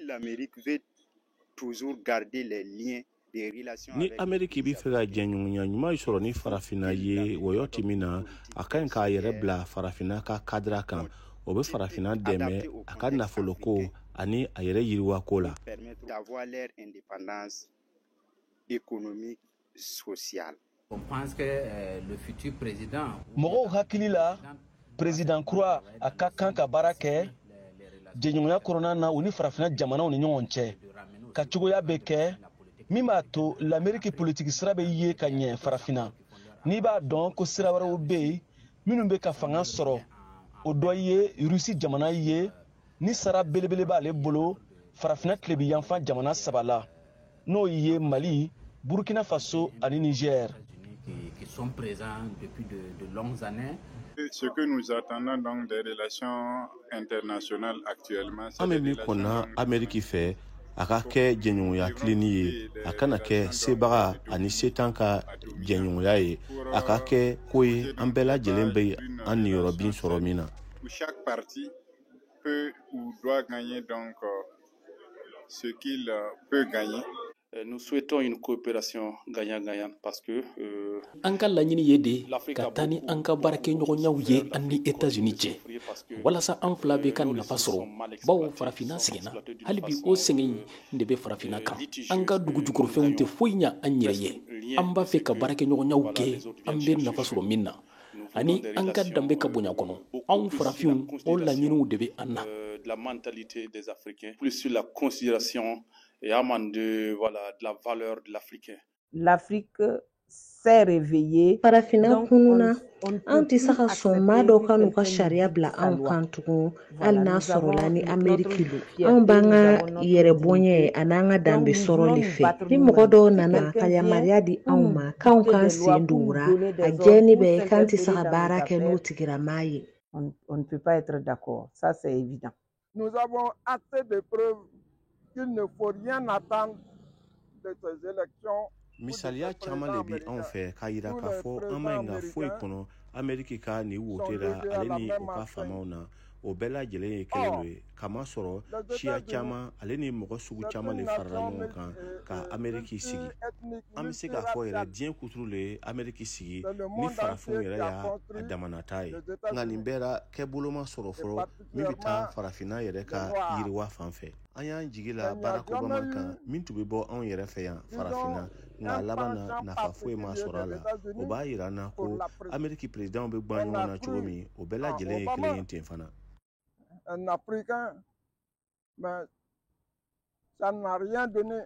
l'Amérique veut toujours garder les liens des relations ni avec Ameriki bi fɛ ka jɛɲɔgɔnya ɲuman sɔrɔ ni farafina ye wɔyɔti min na a ka ɲi k'a yɛrɛ bila farafina ka kadira kan o bɛ farafina dɛmɛ a ka nafoloko ani a yɛrɛ yiriwako la d'avoir leur indépendance économique sociale. On pense que le futur président mɔgɔw hakili la président kura a ka kan ka baara kɛ jɛɲɔgɔnya kɔnɔna na u ni farafina jamanaw ni ɲɔgɔn cɛ ka cogoya bɛ kɛ min b'a to l'Amérique politiki sira bɛ ye ka ɲɛ farafina n'i b'a dɔn ko sira wɛrɛw bɛ yen minnu bɛ ka fanga sɔrɔ o dɔ ye Rusi jamana ye ni sara belebele b'ale bolo farafina tile bi yanfan jamana saba la n'o ye Mali, Burkina Faso ani Niger. qui sont présents depuis de longues années. Ce que nous attendons donc des relations internationales actuellement, c'est des relations Amérique fait a ka kɛ jɛɲɔgɔnya tilenni ye a kana kɛ sebaga ani setan ka jɛɲɔgɔnya ye a ka kɛ ko ye an bɛɛ lajɛlen bɛ an niyɔrɔ bin sɔrɔ min na. Chaque parti peut ou doit gagner donc ce qu'il peut gagner. Nous souhaitons une coopération gagnant-gagnant parce que an ka laɲini ye de ka taa ni an ka baarakɛɲɔgɔnyaw ye an ni États-Unis cɛ walasa an fila bɛ ka nafa sɔrɔ bawo farafina sɛgɛnna hali bi o sɛgɛn de bɛ farafina kan an ka dugu jukɔrɔfɛnw tɛ foyi ɲa an yɛrɛ ye an b'a fɛ ka baarakɛɲɔgɔnyaw kɛ an bɛ nafa sɔrɔ min na ani an ka danbe ka bonya kɔnɔ anw farafinw o laɲiniw de bɛ an na. La mentalité des Africains plus sur la considération et de la valeur de l'Africain. L'Afrique s'est réveillée. Farafina kununa an tɛ se ka sɔn maa dɔw ka n'u ka sariya bila anw kan tugun hali n'a sɔrɔla ni Ameriki don anw b'an ka yɛrɛ bonya a n'an ka danbe sɔrɔli fɛ ni mɔgɔ dɔw nana ka yamaruya di anw ma k'anw k'an sen don ura a jɛni bɛ k'an tɛ se ka baara kɛ n'o tigirama ye. On ne peut pas être d'accord, ça c'est évident. Nous avons assez de preuves qu'il ne faut rien attendre de ces élections. Misaliya caman le bi anw fɛ k'a yira k'a fɔ an ma ɲi ka foyi kɔnɔ Ameriki ka nin wotera ale ni u ka faamaw na o bɛɛ lajɛlen ye kelen ye kamasɔrɔ siya caman ale ni mɔgɔ sugu caman le farala ɲɔgɔn kan ka Ameriki sigi an bɛ se k'a fɔ yɛrɛ diɲɛ kuturu le ye Ameriki sigi ni farafinw yɛrɛ y'a damanata ye nka nin bɛɛ la kɛboloma sɔrɔ fɔlɔ min bɛ taa farafina yɛrɛ ka yiriwa fan fɛ an y'an jigi la Barack Obama kan min tun bɛ bɔ anw yɛrɛ fɛ yan farafina nka laban na nafa foyi ma sɔrɔ a la o b'a yira an na ko Ameriki président bɛ gban ɲɔgɔn na cogo min o bɛɛ lajɛlen ye kelen ye ten fana. Un Africain, mais ça n'a rien donné.